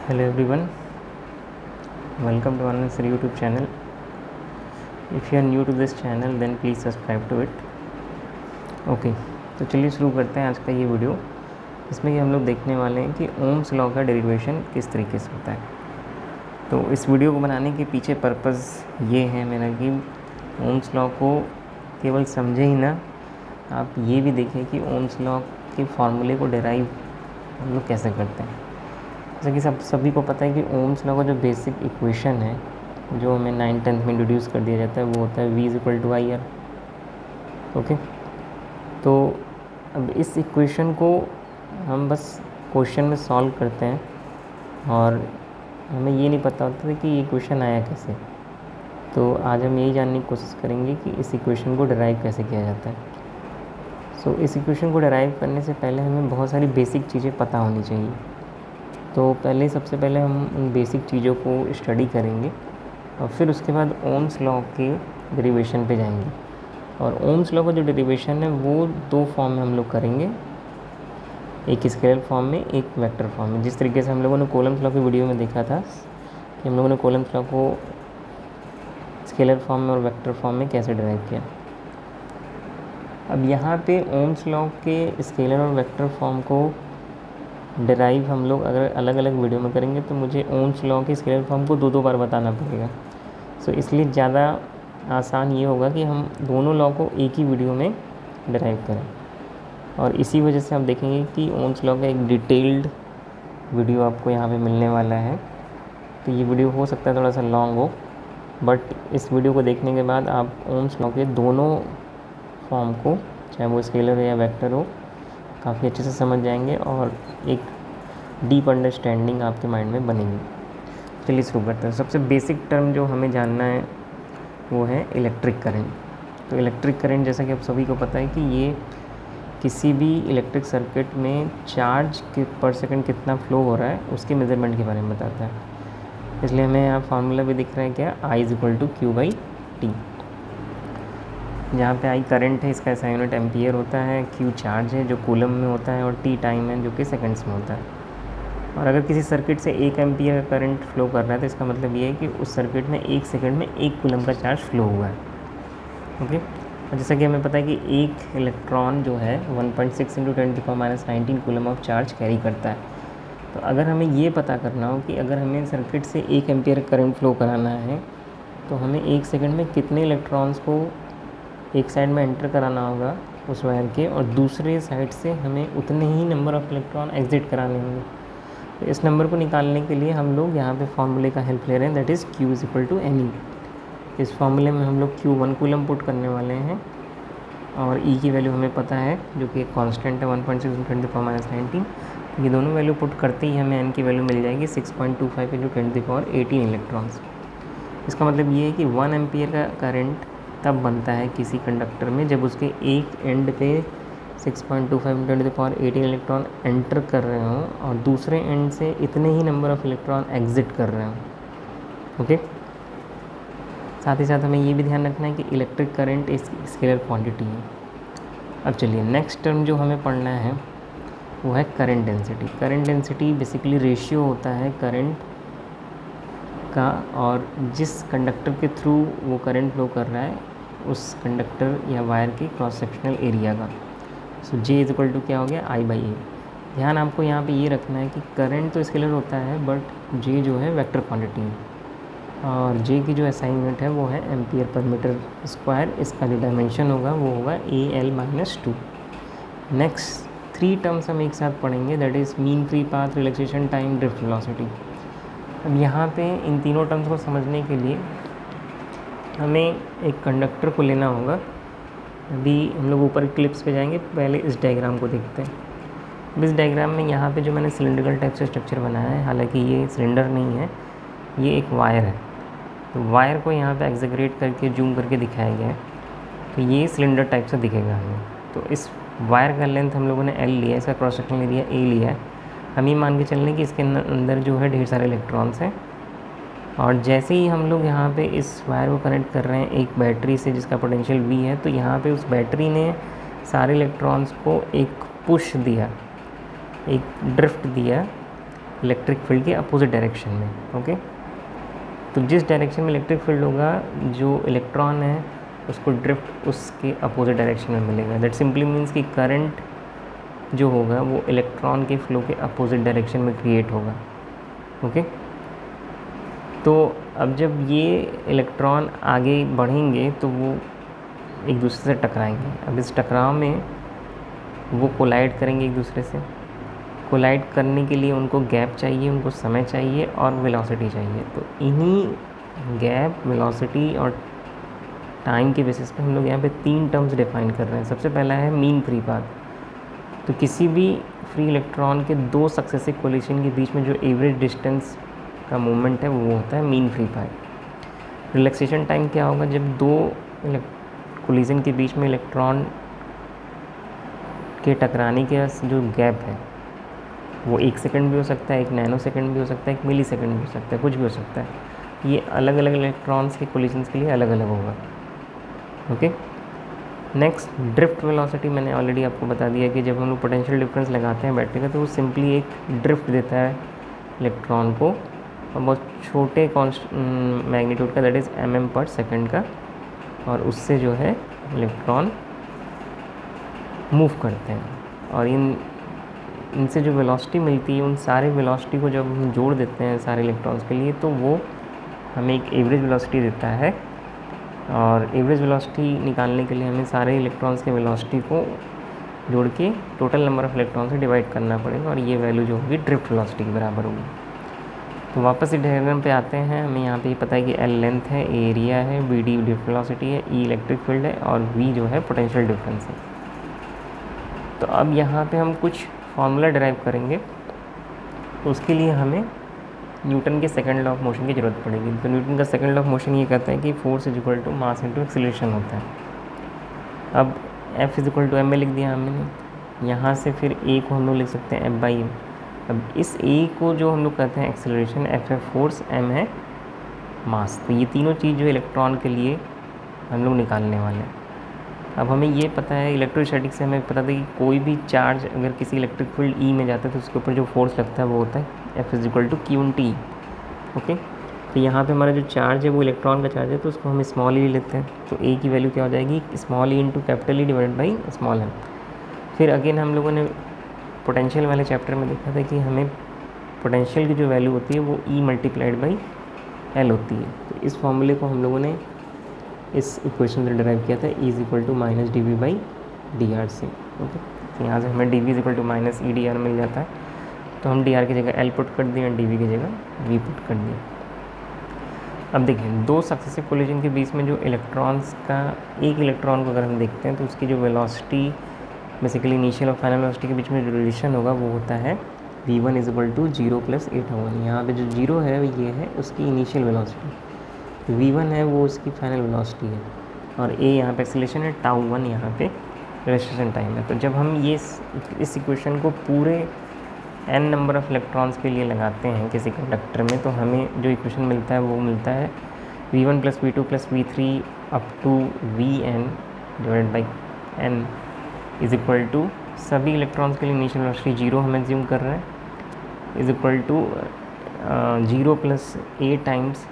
Hello everyone, welcome to another YouTube channel. If you are new to this channel then please subscribe to it. Okay, तो चलिए शुरू करते हैं आज का ये वीडियो। इसमें कि हम लोग देखने वाले हैं कि ओम्स लॉ का डेरिवेशन किस तरीके से होता है। तो इस वीडियो को बनाने के पीछे पर्पज़ ये है मेरा कि ओम्स लॉ को केवल समझे ही ना, आप ये भी देखें कि ओम्स लॉ के फॉर्मूले को डेराइव हम लोग कैसे करते हैं। जैसे कि सभी को पता है कि ओम्स लॉ का जो बेसिक इक्वेशन है जो हमें 9th-10th में इंट्रोड्यूस कर दिया जाता है वो होता है V=IR। ओके, तो अब इस इक्वेशन को हम बस क्वेश्चन में सॉल्व करते हैं और हमें ये नहीं पता होता कि ये इक्वेशन आया कैसे। तो आज हम यही जानने की कोशिश करेंगे कि इस इक्वेशन को डिराइव कैसे किया जाता है। सो इस इक्वेशन को डिराइव करने से पहले हमें बहुत सारी बेसिक चीज़ें पता होनी चाहिए। तो सबसे पहले हम उन बेसिक चीज़ों को स्टडी करेंगे और फिर उसके बाद ओम्स लॉ के डेरिवेशन पे जाएंगे। और ओम्स लॉ का जो डेरिवेशन है वो दो फॉर्म में हम लोग करेंगे, एक स्केलर फॉर्म में, एक वेक्टर फॉर्म में। जिस तरीके से हम लोगों ने कॉलम्स लॉ की वीडियो में देखा था कि हम लोगों ने कॉलम्स लॉ को स्केलर फॉर्म में और वेक्टर फॉर्म में कैसे डिराइव किया। अब यहाँ पे ओम्स लॉ के स्केलर और वेक्टर फॉर्म को डिराइव हम लोग अगर अलग अलग वीडियो में करेंगे तो मुझे ओम्स लॉ के स्केलर फॉर्म को दो बार बताना पड़ेगा। सो इसलिए ज़्यादा आसान ये होगा कि हम दोनों लॉ को एक ही वीडियो में डिराइव करें। और इसी वजह से आप देखेंगे कि ओम्स लॉ का एक डिटेल्ड वीडियो आपको यहाँ पे मिलने वाला है। तो ये वीडियो हो सकता है थोड़ा सा लॉन्ग हो, बट इस वीडियो को देखने के बाद आप ओम्स लॉ के दोनों फॉर्म को, चाहे वो स्केलर हो या वेक्टर हो, काफ़ी अच्छे से समझ जाएंगे और एक डीप अंडरस्टैंडिंग आपके माइंड में बनेगी। चलिए शुरू करते हैं। सबसे बेसिक टर्म जो हमें जानना है वो है इलेक्ट्रिक करंट। तो इलेक्ट्रिक करंट, जैसा कि आप सभी को पता है कि ये किसी भी इलेक्ट्रिक सर्किट में चार्ज पर सेकंड कितना फ्लो हो रहा है उसके मेज़रमेंट के बारे में बताता है। इसलिए हमें यहाँ फार्मूला भी दिख रहा है क्या, I=Q/T। जहाँ पे I करंट है, इसका SI यूनिट एम्पियर होता है, Q चार्ज है जो कूलम में होता है और T टाइम है जो कि सेकंड्स में होता है। और अगर किसी सर्किट से 1 एम्पियर का करंट फ्लो कर रहा है तो इसका मतलब ये है कि उस सर्किट में 1 सेकंड में 1 कूलम का चार्ज फ्लो हुआ है। ओके, और जैसा कि हमें पता है कि एक इलेक्ट्रॉन जो है 1.6 × 10⁻⁹ कूलम ऑफ चार्ज कैरी करता है। तो अगर हमें ये पता करना हो कि अगर हमें सर्किट से 1 एम्पियर करंट फ्लो कराना है तो हमें 1 सेकंड में कितने इलेक्ट्रॉन्स को एक साइड में एंटर कराना होगा उस वायर के, और दूसरे साइड से हमें उतने ही नंबर ऑफ़ इलेक्ट्रॉन एग्जिट कराने होंगे। तो इस नंबर को निकालने के लिए हम लोग यहाँ पे फॉर्मूले का हेल्प ले रहे हैं, दैट इज़ Q=Ne। इस फॉर्मूले में हम लोग Q 1 कूलम पुट करने वाले हैं और E की वैल्यू हमें पता है जो कि एक कांस्टेंट है 1.6 × 10⁻⁹। ये दोनों वैल्यू पुट करते ही हमें N की वैल्यू मिल जाएगी 6.25 × 10⁻18 इलेक्ट्रॉन्स। इसका मतलब ये है कि 1 एम्पियर का करंट तब बनता है किसी कंडक्टर में जब उसके एक एंड पे 6.25 × 10⁻18 इलेक्ट्रॉन एंटर कर रहे हों और दूसरे एंड से इतने ही नंबर ऑफ़ इलेक्ट्रॉन एग्जिट कर रहे हों। ओके, साथ ही साथ हमें ये भी ध्यान रखना है कि इलेक्ट्रिक करंट एक स्केलर क्वांटिटी है। अब चलिए नेक्स्ट टर्म जो हमें पढ़ना है वो है current density. Current density basically ratio होता है करंट का और जिस कंडक्टर के थ्रू वो करंट फ्लो कर रहा है उस कंडक्टर या वायर के क्रॉस सेक्शनल एरिया का। सो J क्या हो गया, I/A। ध्यान आपको यहाँ पे ये रखना है कि करंट तो स्केलर होता है बट J जो है वेक्टर क्वांटिटी है और J की जो SI यूनिट है वो है एम्पियर पर मीटर स्क्वायर। इसका जो डायमेंशन होगा वो होगा AL-2। नेक्स्ट 3 टर्म्स हम एक साथ पढ़ेंगे, that is mean free path, relaxation time, drift velocity. अब यहाँ पे इन तीनों टर्म्स को समझने के लिए हमें एक कंडक्टर को लेना होगा। अभी हम लोग ऊपर क्लिप्स पे जाएंगे, पहले इस डायग्राम को देखते हैं। इस डायग्राम में यहाँ पे जो मैंने सिलेंड्रिकल टाइप से स्ट्रक्चर बनाया है, हालांकि ये सिलेंडर नहीं है, ये एक वायर है। तो वायर को यहाँ पे एग्जैगरेट करके जूम करके दिखाया गया है, तो ये सिलेंडर टाइप से दिखेगा हमें। तो इस वायर का लेंथ हम लोगों ने L लिया है, इसका क्रॉस सेक्शनल एरिया A लिया है। हम ये मान के चल रहे हैं कि इसके अंदर जो है ढेर सारे इलेक्ट्रॉन्स हैं और जैसे ही हम लोग यहाँ पे इस वायर को कनेक्ट कर रहे हैं एक बैटरी से जिसका पोटेंशियल V है, तो यहाँ पे उस बैटरी ने सारे इलेक्ट्रॉन्स को एक पुश दिया, एक ड्रिफ्ट दिया इलेक्ट्रिक फील्ड के अपोजिट डायरेक्शन में। ओके, तो जिस डायरेक्शन में इलेक्ट्रिक फील्ड होगा, जो इलेक्ट्रॉन है उसको ड्रिफ्ट उसके अपोजिट डायरेक्शन में मिलेगा। दैट सिंपली मीन्स कि करंट जो होगा वो इलेक्ट्रॉन के फ्लो के अपोजिट डायरेक्शन में क्रिएट होगा। ओके, तो अब जब ये इलेक्ट्रॉन आगे बढ़ेंगे तो वो एक दूसरे से टकराएंगे। अब इस टकराव में वो कोलाइड करेंगे एक दूसरे से। कोलाइड करने के लिए उनको गैप चाहिए, उनको समय चाहिए और वेलोसिटी चाहिए। तो इन्हीं गैप, वेलोसिटी और टाइम के बेसिस पे हम लोग यहाँ पे 3 टर्म्स डिफाइन कर रहे हैं। सबसे पहला है मीन फ्री पाथ। तो किसी भी फ्री इलेक्ट्रॉन के 2 सक्सेसिव कोलिशन के बीच में जो एवरेज डिस्टेंस का मूवमेंट है वो होता है mean free path. Relaxation time क्या होगा? जब 2 कोलिशन के बीच में इलेक्ट्रॉन के टकराने के जो गैप है वो 1 सेकंड भी हो सकता है, 1 नैनो सेकंड भी हो सकता है, 1 मिली सेकंड भी हो सकता है, कुछ भी हो सकता है। ये अलग अलग इलेक्ट्रॉन्स के कोलिशंस के लिए अलग अलग होगा। Okay, next drift velocity. मैंने ऑलरेडी आपको बता दिया कि जब हम लोग पोटेंशियल डिफरेंस लगाते हैं बैटरी का तो वो सिंपली एक ड्रिफ्ट देता है इलेक्ट्रॉन को, और बहुत छोटे मैग्नीट्यूड का, दैट इज़ mm/s का, और उससे जो है इलेक्ट्रॉन मूव करते हैं। और इनसे जो वेलोसिटी मिलती है, उन सारे वेलोसिटी को जब हम जोड़ देते हैं सारे इलेक्ट्रॉन्स के लिए तो वो हमें एक एवरेज वेलोसिटी देता है। और एवरेज वेलोसिटी निकालने के लिए हमें सारे इलेक्ट्रॉन्स के वेलोसिटी को जोड़ के टोटल नंबर ऑफ़ इलेक्ट्रॉन से डिवाइड करना पड़ेगा, और ये वैल्यू जो होगी ड्रिफ्ट वेलोसिटी के बराबर होगी। तो वापस इस डायग्राम पे आते हैं। हमें यहाँ पे पता है कि L लेंथ है, A एरिया है, BD ड्रिफ्ट वेलोसिटी है, E इलेक्ट्रिक फील्ड है और V जो है पोटेंशियल डिफरेंस है। तो अब यहाँ पे हम कुछ फार्मूला डिराइव करेंगे, तो उसके लिए हमें न्यूटन के सेकंड लॉ ऑफ मोशन की ज़रूरत पड़ेगी। तो न्यूटन का सेकंड लॉ ऑफ मोशन ये कहता है कि force is equal to mass into acceleration होता है। अब F is equal to m लिख दिया हमने। यहाँ से फिर A को हम लोग लिख सकते हैं F/m। अब इस A को जो हम लोग कहते हैं एक्सीलरेशन, F है फोर्स, m है मास। तो ये तीनों चीज़ जो इलेक्ट्रॉन के लिए हम लोग निकालने वाले हैं। अब हमें ये पता है इलेक्ट्रोस्टैटिक्स से, हमें पता था कि कोई भी चार्ज अगर किसी इलेक्ट्रिक फील्ड E में जाता है तो उसके ऊपर जो फोर्स लगता है वो होता है F is equal to Q/T। Okay, तो यहाँ पे हमारा जो चार्ज है वो इलेक्ट्रॉन का चार्ज है, तो उसको हम स्मॉल ई लेते हैं। तो A की वैल्यू क्या हो जाएगी? Small E into capital E divide by small m। फिर अगेन हम लोगों ने पोटेंशियल वाले चैप्टर में देखा था कि हमें पोटेंशियल की जो वैल्यू होती है वो E मल्टीप्लाइड बाई L होती है। तो इस फॉर्मूले को हम लोगों ने इस इक्वेशन से डिराइव किया था, E is equal to minus dV/dr से। ओके, तो यहाँ से हमें dV is equal to minus EdR मिल जाता है। तो हम dr की जगह L पुट कर दिए और dV की जगह V पुट कर दिए। अब देखिए, 2 सक्सेसिव कोलिजन के बीच में जो इलेक्ट्रॉन्स का, एक इलेक्ट्रॉन को अगर हम देखते हैं तो उसकी जो वेलोसिटी, बेसिकली इनिशियल और फाइनल वेलोसिटी के बीच में जो रिलेशन होगा वो होता है v1 is equal to 0 + a/1। यहाँ पे जो 0 है ये है उसकी इनिशियल वेलोसिटी, v1 है वो उसकी फाइनल वेलोसिटी है, और a यहाँ पे एक्सीलरेशन है, τ1 यहाँ पे रिलैक्सेशन टाइम है। तो जब हम ये इस इक्वेशन को पूरे n नंबर ऑफ़ इलेक्ट्रॉन्स के लिए लगाते हैं किसी कंडक्टर में, तो हमें जो इक्वेशन मिलता है वो मिलता है v1 + v2 + v3 up to vn divide by n is equal to, सभी इलेक्ट्रॉन्स के लिए इनिशियल वेलोसिटी 0 हम एज्यूम कर रहे हैं, is equal to 0 + a times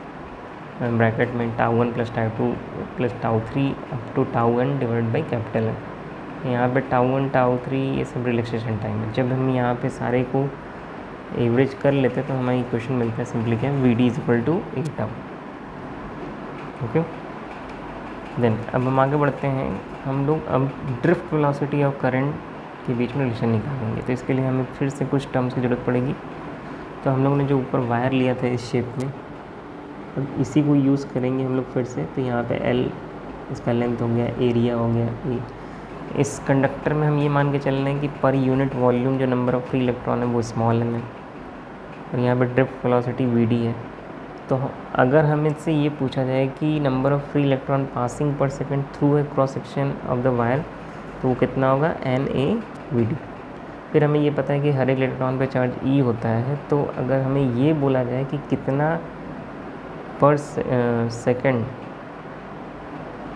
bracket में τ1 + τ2 + τ3 up to τn divide by capital n। यहाँ पे τ1 τ3 ये सब रिलैक्सेशन टाइम है। जब हम यहाँ पे सारे को एवरेज कर लेते हैं तो हमारी इक्वेशन मिलता है सिंपली क्या, Vd is equal to a/τ। Okay, then अब हम आगे बढ़ते हैं। हम लोग अब ड्रिफ्ट वेलोसिटी और करंट के बीच में रिलेशन निकालेंगे। तो इसके लिए हमें फिर से कुछ टर्म्स की ज़रूरत पड़ेगी। तो हम लोगों ने जो ऊपर वायर लिया था इस शेप में, अब इसी को यूज़ करेंगे हम लोग फिर से। तो यहाँ पे L इसका लेंथ हो गया, एरिया हो गया A। इस कंडक्टर में हम ये मान के चल रहे हैं कि पर यूनिट वॉल्यूम जो नंबर ऑफ़ फ्री इलेक्ट्रॉन है वो स्मॉल m है, और यहाँ पे ड्रिफ्ट वेलोसिटी Vd है। तो अगर हमें से ये पूछा जाए कि number of free electron passing per second through a cross section of the wire, तो वो कितना होगा, NaVd। फिर हमें ये पता है कि हर एक इलेक्ट्रॉन पे चार्ज E होता है। तो अगर हमें ये बोला जाए कि कितना पर सेकंड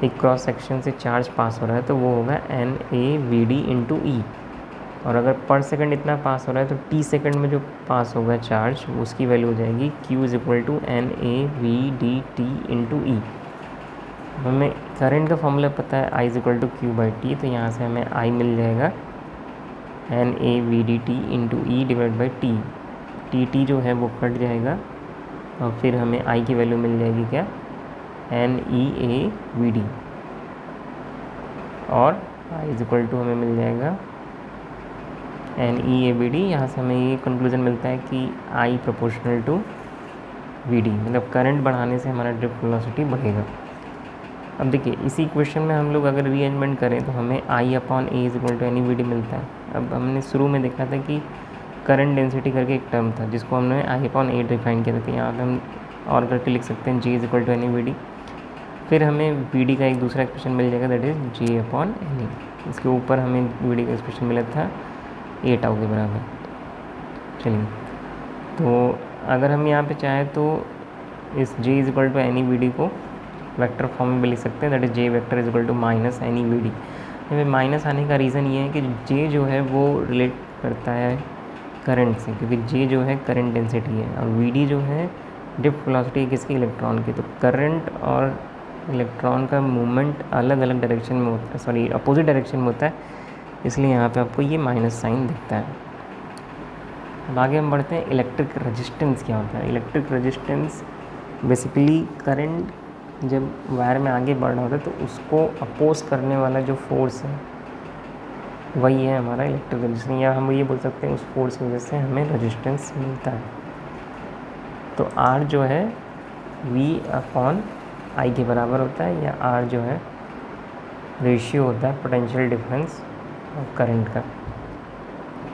एक क्रॉस सेक्शन से चार्ज पास हो रहा है, तो वो होगा NaVd × E। और अगर पर सेकंड इतना पास हो रहा है तो टी सेकंड में जो पास होगा चार्ज उसकी वैल्यू हो जाएगी Q is equal to NAVDT into E. हमें करंट का फॉर्मूला पता है I is equal to Q/T, तो यहाँ से हमें I मिल जाएगा NAVDT into E divide by T. T जो है वो कट जाएगा और फिर हमें I की वैल्यू मिल जाएगी क्या, NEAVD, और I इज इक्वल टू हमें मिल जाएगा NEAVD। यहाँ से हमें ये कंक्लूजन मिलता है कि I प्रोपोर्शनल टू VD, मतलब करंट बढ़ाने से हमारा ड्रिफ्ट वेलोसिटी बढ़ेगा। अब देखिए इसी क्वेश्चन में हम लोग अगर रीअरेंजमेंट करें तो हमें I/A is equal to NEVD मिलता है। अब हमने शुरू में देखा था कि करंट डेंसिटी करके एक टर्म था जिसको हमने I/A डिफाइन किया था, यहाँ पर हम और करके लिख सकते हैं G is equal to NEVD। फिर हमें VD का एक दूसरा एक्सप्रेशन मिल जाएगा, दैट इज J/NE। इसके ऊपर हमें VD का एक्सप्रेशन मिला था 8 टाउ के बराबर। चलिए, तो अगर हम यहाँ पे चाहें तो इस J is equal to NEVD को वेक्टर फॉर्म में भी लिख सकते हैं, that is J vector is equal to minus NEVD। यहाँ पे माइनस आने का रीज़न ये है कि J जो है वो रिलेट करता है करंट से, क्योंकि J जो है करंट डेंसिटी है और VD जो है ड्रिफ्ट वेलोसिटी किसकी, इलेक्ट्रॉन की। तो करंट और इलेक्ट्रॉन का मूवमेंट अलग अलग डायरेक्शन में होता है, सॉरी अपोजिट डायरेक्शन में होता है, इसलिए यहाँ पे आपको ये माइनस साइन दिखता है। अब आगे हम बढ़ते हैं, इलेक्ट्रिक रेजिस्टेंस क्या होता है। इलेक्ट्रिक रेजिस्टेंस बेसिकली करंट जब वायर में आगे बढ़ रहा होता है तो उसको अपोज करने वाला जो फोर्स है वही है हमारा इलेक्ट्रिक रेजिस्टेंस, या हम ये बोल सकते हैं उस फोर्स की वजह से हमें रेजिस्टेंस मिलता है। तो R जो है V/I के बराबर होता है, या R जो है रेशियो होता है पोटेंशियल डिफरेंस करंट का।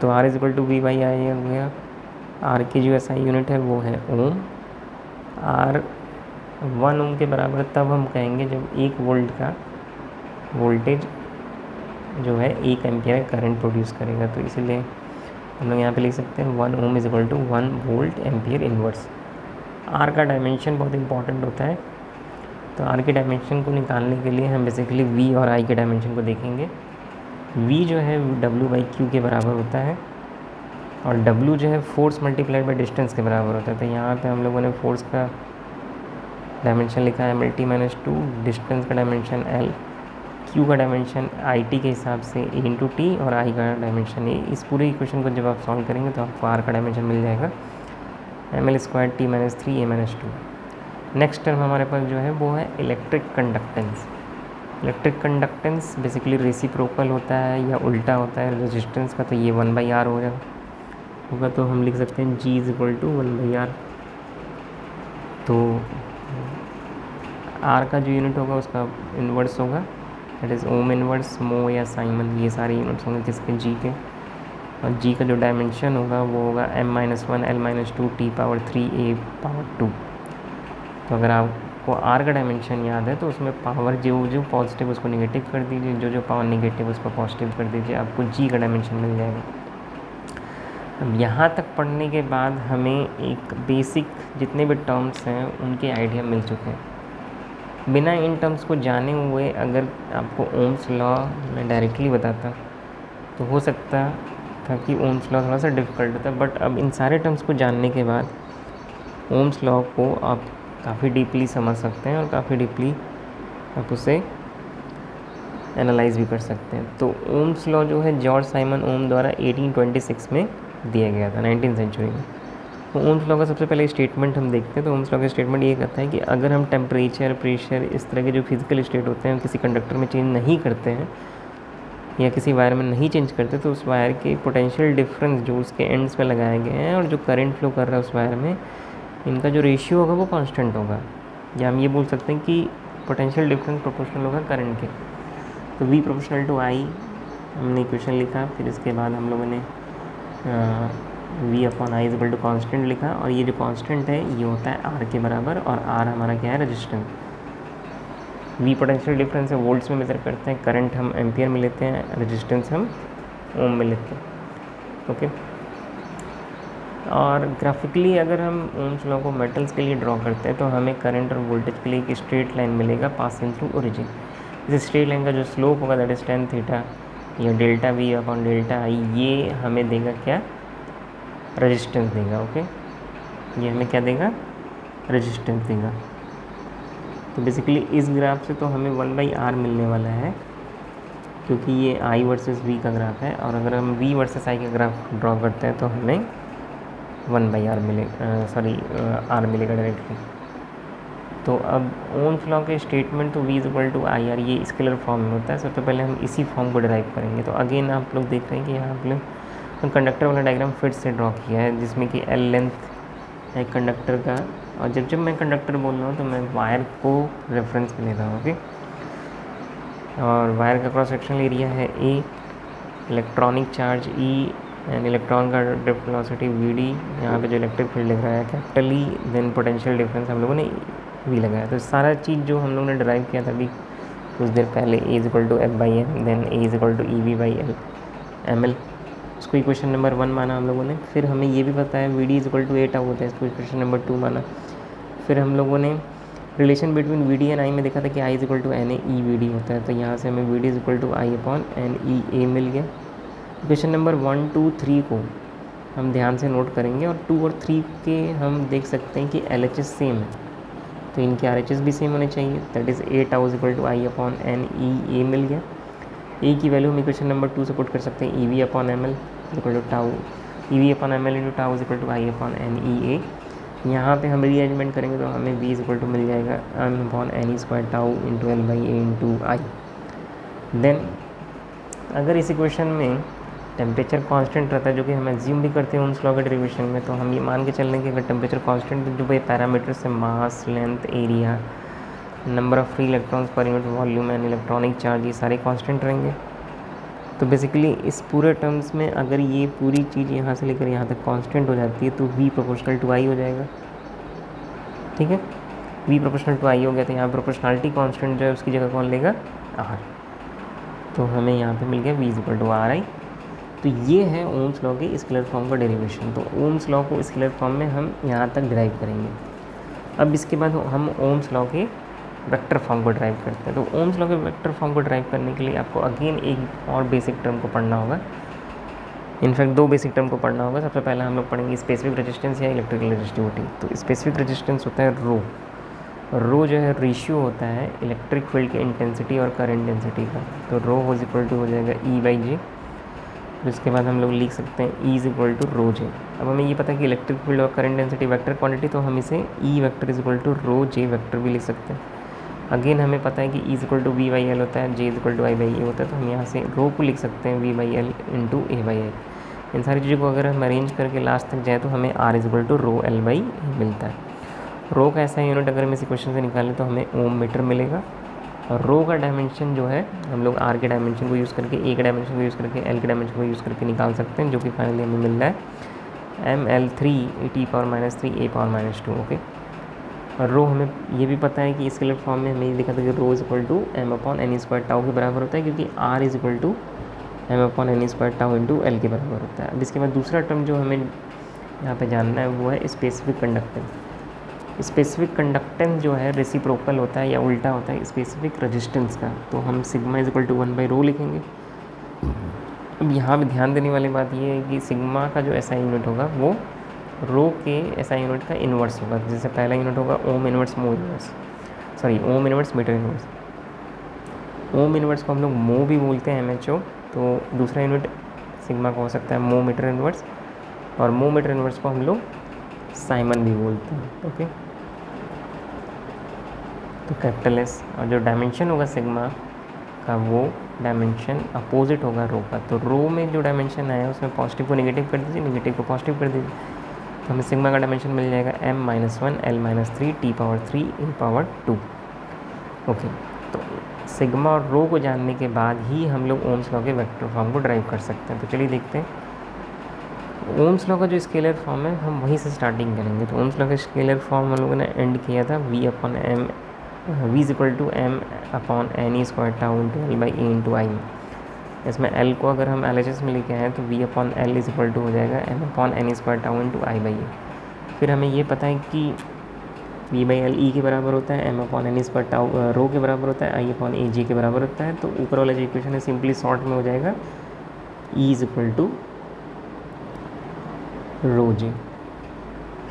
तो R is equal to V/I हो गया। R की जो SI यूनिट है वो है ओम। R 1 ओम के बराबर तब हम कहेंगे जब 1 वोल्ट का वोल्टेज जो है 1 एम्पियर करंट प्रोड्यूस करेगा। तो इसीलिए हम लोग यहाँ पे लिख सकते हैं 1 ohm is equal to 1 volt ampere inverse. R का डायमेंशन बहुत इंपॉर्टेंट होता है, तो R के डायमेंशन को निकालने के लिए हम बेसिकली V और I के डायमेंशन को देखेंगे। V जो है W/Q के बराबर होता है और W जो है फोर्स मल्टीप्लाइड बाई डिस्टेंस के बराबर होता है। तो यहाँ पे हम लोगों ने फोर्स का डायमेंशन लिखा है MLT-2, डिस्टेंस का डायमेंशन L, Q का डायमेंशन IT के हिसाब से A/T और I का डायमेंशन A। इस पूरे इक्वेशन को जब आप सॉल्व करेंगे तो आपको R का डायमेंशन मिल जाएगा ML²T-3A-2। नेक्स्ट टर्म हमारे पास जो है वो है electric conductance. Electric conductance basically reciprocal होता है या उल्टा होता है रेजिस्टेंस का, तो ये 1/R होगा। तो हम लिख सकते हैं G is equal to 1/R। तो R का जो यूनिट होगा उसका इन्वर्स होगा, दैट इज़ ओम इन्वर्स, मो या साइमन, ये सारे यूनिट्स होंगे किसके, G के। और G का जो डायमेंशन होगा वो होगा M-1 L-2 T⁻3A⁻2। तो अगर आपको R का डायमेंशन याद है तो उसमें पावर जो पॉजिटिव उसको नेगेटिव कर दीजिए, जो पावर नेगेटिव उसको पॉजिटिव कर दीजिए, आपको G का डायमेंशन मिल जाएगा। अब यहाँ तक पढ़ने के बाद हमें एक बेसिक जितने भी टर्म्स हैं उनके आइडिया मिल चुके हैं। बिना इन टर्म्स को जाने हुए अगर आपको ओम्स लॉ में डायरेक्टली बताता तो हो सकता था कि ओम्स लॉ थोड़ा सा डिफ़िकल्ट होता है, बट अब इन सारे टर्म्स को जानने के बाद ओम्स लॉ को आप काफ़ी डीपली समझ सकते हैं और काफ़ी डीपली आप उसे एनालाइज भी कर सकते हैं। तो ओम्स लॉ जो है जॉर्ज साइमन ओम द्वारा 1826 में दिया गया था, 19वीं सेंचुरी में। तो ओम्स लॉ का सबसे पहले स्टेटमेंट हम देखते हैं। तो ओम्स लॉ का स्टेटमेंट ये कहता है कि अगर हम टेम्परेचर, प्रेशर, इस तरह के जो फिजिकल स्टेट होते हैं किसी कंडक्टर में चेंज नहीं करते हैं या किसी वायर में नहीं चेंज करते, तो उस वायर के पोटेंशियल डिफरेंस जो उसके एंड्स पे लगाए गए हैं और जो करंट फ्लो कर रहा है उस वायर में, इनका जो रेशियो होगा वो कांस्टेंट होगा, या हम ये बोल सकते हैं कि पोटेंशियल डिफरेंस प्रोपोर्शनल होगा करंट के। तो V प्रोपोर्शनल टू I हमने इक्वेशन लिखा, फिर इसके बाद हम लोगों ने V/I is equal to constant लिखा, और ये जो कॉन्स्टेंट है ये होता है R के बराबर, और R हमारा क्या है, रेजिस्टेंस। V पोटेंशियल डिफरेंस है, वोल्ट्स में मेजर करते हैं, करंट हम एम्पियर में लेते हैं, रेजिस्टेंस हम ओम में लेते हैं। ओके, और ग्राफिकली अगर हम ओम्स लॉ को मेटल्स के लिए ड्रॉ करते हैं तो हमें करंट और वोल्टेज के लिए एक स्ट्रेट लाइन मिलेगा पासिंग थ्रू ओरिजिन। इस स्ट्रेट लाइन का जो स्लोप होगा दैट इज tan थीटा, या डेल्टा वी अपॉन डेल्टा आई, ये हमें देगा क्या, रेजिस्टेंस देगा। ओके, ये हमें क्या देगा, रेजिस्टेंस देगा। तो बेसिकली इस ग्राफ से तो हमें 1/r मिलने वाला है, क्योंकि ये I वर्सेस V का ग्राफ है, और अगर हम V वर्सेस I का ग्राफ ड्रॉ करते हैं तो हमें 1/r R मिलेगा डायरेक्टली। तो अब ओम्स लॉ के स्टेटमेंट तो V equal to I R, ये स्केलर फॉर्म में होता है। सबसे पहले हम इसी फॉर्म को डिराइव करेंगे। तो अगेन आप लोग देख रहे हैं कि यहाँ आप लोग कंडक्टर वाला डायग्राम फिर से ड्रॉ किया है, जिसमें कि L लेंथ है कंडक्टर का, और जब मैं कंडक्टर बोल रहा हूँ तो मैं वायर को रेफरेंस में ले रहा हूँ। ओके, और वायर का क्रॉस सेक्शनल एरिया है A, electronic charge E, and electron का ड्रिफ्ट वेलोसिटी VD, यहाँ पे जो इलेक्ट्रिक फील्ड लिख रहा है capital E, then potential difference हम लोगों ने V लगाया। तो सारा चीज़ जो हम लोगों ने ड्राइव किया था अभी कुछ देर पहले, A equal to F/m, then A equal to EV/L ml, उसको इक्वेशन नंबर 1 माना हम लोगों ने। फिर हमें ये भी पता है VD इक्वल टू 8 होता है, इसको इक्वेशन नंबर 2 माना। फिर हम लोगों ने relation between VD and I में देखा था कि I equal to NA EVD होता है, तो यहाँ से हमें VD equal to I upon NEA मिल गया। इक्वेशन नंबर 1, 2, 3 को हम ध्यान से नोट करेंगे, और 2 और 3 के हम देख सकते हैं कि LHS सेम है, तो इनके RHS भी सेम होने चाहिए। That is A tau equal to I upon NEA मिल गया। A की वैल्यू हम इक्वेशन नंबर 2 से पुट कर सकते हैं, EV upon ML equal to tau, EV upon ML into tau equal to I upon NEA। यहाँ पे हम रीअरेंजमेंट करेंगे तो हमें V इक्वल टू मिल जाएगा M upon NE square tau into L/A into I। Then अगर इस इक्वेशन में टेम्परेचर कांस्टेंट रहता है, जो कि हम एज्यूम भी करते हैं ओम्स लॉ के डेरिवेशन में, तो हम ये मान के चल रहे हैं कि अगर टेम्परेचर कांस्टेंट जो भाई पैरामीटर्स है mass, length, area, number of free electrons per unit volume and electronic charge, ये सारे कांस्टेंट रहेंगे। तो बेसिकली इस पूरे टर्म्स में अगर ये पूरी चीज़ यहाँ से लेकर यहाँ तक कांस्टेंट हो जाती है तो V प्रोपोर्शनल टू I हो जाएगा। ठीक है, V प्रोपोर्शनल टू I हो गया, तो यहाँ प्रोपोर्शनलिटी कांस्टेंट जो है उसकी जगह कौन लेगा, R। तो हमें यहाँ पे मिल गया V इक्वल टू RI। तो ये है ओम्स लॉ के स्केलर फॉर्म का डेरिवेशन। तो ओम्स लॉ को स्केलर फॉर्म में हम यहाँ तक ड्राइव करेंगे। अब इसके बाद हम ओम्स लॉ के वेक्टर फॉर्म को ड्राइव करते हैं। तो ओम्स लॉ के वेक्टर फॉर्म को ड्राइव करने के लिए आपको अगेन एक और बेसिक टर्म को पढ़ना होगा, इनफैक्ट 2 बेसिक टर्म को पढ़ना होगा। सबसे पहले हम लोग पढ़ेंगे स्पेसिफिक रेजिस्टेंस या इलेक्ट्रिकल रेजिस्टिविटी। तो स्पेसिफिक रेजिस्टेंस होता है रो, रो जो है रेशियो होता है इलेक्ट्रिक फील्ड की इंटेंसिटी और करंट डेंसिटी का। तो रो इज इक्वल टू हो जाएगा E/J। तो इसके बाद हम लोग लिख सकते हैं E is equal to rho J। अब हमें ये पता है कि इलेक्ट्रिक फील्ड और करंट डेंसिटी वेक्टर क्वांटिटी, तो हम इसे E vector is equal to rho J vector भी लिख सकते हैं। अगेन हमें पता है कि E is equal to V/L होता है, J is equal to I/A होता है, तो हम यहाँ से रो को लिख सकते हैं V/L इंटू A/I। इन सारी चीज़ों को अगर हम अरेंज करके लास्ट तक जाए तो हमें R is equal to rho L/A मिलता है। रो का ऐसा यूनिट अगर हम इस इक्वेशन से निकालें तो हमें ओम मीटर मिलेगा, और रो का डायमेंशन जो है हम लोग R के डायमेंशन को यूज़ करके, A के डायमेंशन को यूज़ करके, L के डायमेंशन को यूज़ करके निकाल सकते हैं, जो कि फाइनली हमें मिल रहा है mL3T⁻³ ओके। और रो हमें ये भी पता है कि स्केलर फॉर्म में हमें ये लिखा था कि rho is equal to M upon NE square tau के बराबर होता है, क्योंकि R is equal to M upon NE square tau into L के बराबर होता है। अब इसके बाद दूसरा टर्म जो हमें यहाँ पे जानना है वो है स्पेसिफिक कंडक्टेंस। स्पेसिफिक कंडक्टेंस जो है रेसिप्रोकल होता है या उल्टा होता है स्पेसिफिक रेजिस्टेंस का। तो हम सिग्मा इज इक्वल टू 1/ρ लिखेंगे। अब यहाँ पे ध्यान देने वाली बात ये है कि सिग्मा का जो SI यूनिट होगा वो रो के SI यूनिट का इन्वर्स होगा। जैसे पहला यूनिट होगा ओम इन्वर्स ओम इन्वर्स मीटर इन्वर्स। ओम इन्वर्स को हम लोग मो भी बोलते हैं MHO। तो दूसरा यूनिट सिग्मा का हो सकता है मो मीटर इन्वर्स, और मो मीटर इन्वर्स को हम लोग साइमन भी बोलते हैं। ओके, तो कैपिटल S, और जो डायमेंशन होगा सिग्मा का वो डायमेंशन अपोजिट होगा रो का। तो रो में जो डायमेंशन आया उसमें पॉजिटिव को नेगेटिव कर दीजिए, नेगेटिव को पॉजिटिव कर दीजिए, तो हमें सिग्मा का डायमेंशन मिल जाएगा M-1 L-3 T⁻3 A⁻2। Okay, तो सिग्मा और रो को जानने के बाद ही हम लोग ओम्स लॉ के वेक्टर फॉर्म को ड्राइव कर सकते हैं। तो चलिए देखते हैं ओम्स लॉ का जो स्केलर फॉर्म है हम वहीं से स्टार्टिंग करेंगे। तो ओम्स लॉ का स्केलर फॉर्म हम लोगों ने एंड किया था V is equal to M upon NE square tau into L/A into I में। इसमें L को अगर हम LHS में लेके आए तो V upon L is equal to हो जाएगा M upon NE square tau into I/A। फिर हमें ये पता है कि वी बाई एल ई के बराबर होता है, एम अपॉन एन इस पर टाउ रो के बराबर होता है, आई अपॉन ए जी के बराबर होता है। तो ऊपर वाला जो इक्वेशन है सिंपली शॉर्ट में हो जाएगा ई इज इक्वल टू रो जे।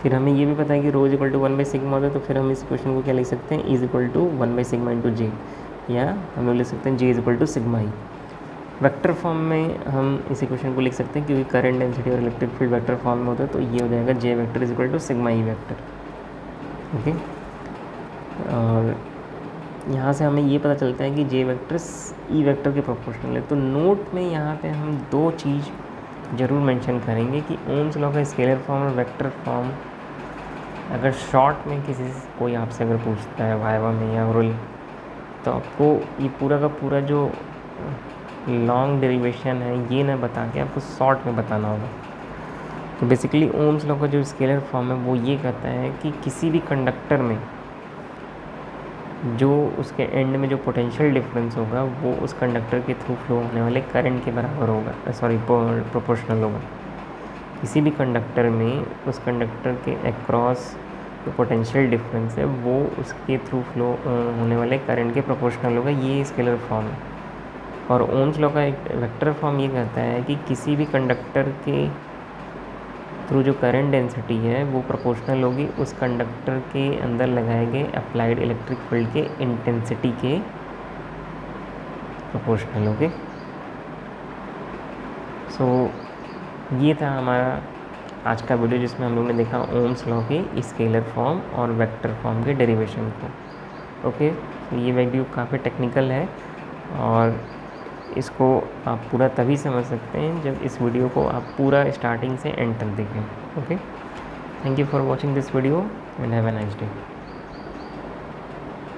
फिर हमें ये भी पता है कि रो इज इक्वल टू 1/सिग्मा होता है, तो फिर हम इस इक्वेशन को क्या लिख सकते हैं, इज इक्वल टू 1/सिग्मा इंटू जे, या हम लोग लिख सकते हैं J is equal to sigma E. Vector form में हम इस इक्वेशन को लिख सकते हैं क्योंकि करंट डेंसिटी और इलेक्ट्रिक फील्ड वेक्टर फॉर्म में होता है, तो ये हो जाएगा J vector is equal to sigma E vector. Okay, और यहाँ से हमें ये पता चलता है कि जे वेक्टर ई वेक्टर के प्रोपोर्शनल है। तो नोट में यहाँ पे हम दो चीज़ ज़रूर मेंशन करेंगे कि ओम्स लॉ का स्केलर फॉर्म और वेक्टर फॉर्म अगर शॉर्ट में किसी से कोई आपसे अगर पूछता है वाइवा में या ओरल, तो आपको ये पूरा का पूरा जो लॉन्ग डेरिवेशन है ये ना बता के आपको शॉर्ट में बताना होगा। तो बेसिकली ओम्स लॉ का जो स्केलर फॉर्म है वो ये कहता है कि किसी भी कंडक्टर में जो उसके एंड में जो पोटेंशियल डिफरेंस होगा वो उस कंडक्टर के थ्रू फ्लो होने वाले करंट के बराबर होगा, प्रोपोर्शनल होगा। किसी भी कंडक्टर में उस कंडक्टर के अक्रॉस जो पोटेंशियल डिफरेंस है वो उसके थ्रू फ्लो होने वाले करंट के प्रोपोर्शनल होगा। ये स्केलर फॉर्म है। और ओम्स लॉ का एक वेक्टर फॉर्म ये कहता है कि किसी भी कंडक्टर के थ्रू जो करंट डेंसिटी है वो प्रोपोर्शनल होगी उस कंडक्टर के अंदर लगाए गए अप्लाइड इलेक्ट्रिक फील्ड के इंटेंसिटी के प्रोपोर्शनल। ओके, सो ये था हमारा आज का वीडियो जिसमें हम लोग ने देखा ओम्स लॉ के स्केलर फॉर्म और वेक्टर फॉर्म के डेरिवेशन को। ओके, तो ये वीडियो काफ़ी टेक्निकल है और इसको आप पूरा तभी समझ सकते हैं जब इस वीडियो को आप पूरा स्टार्टिंग से एंड तक देखें। Okay, thank you for watching this video and have a nice day.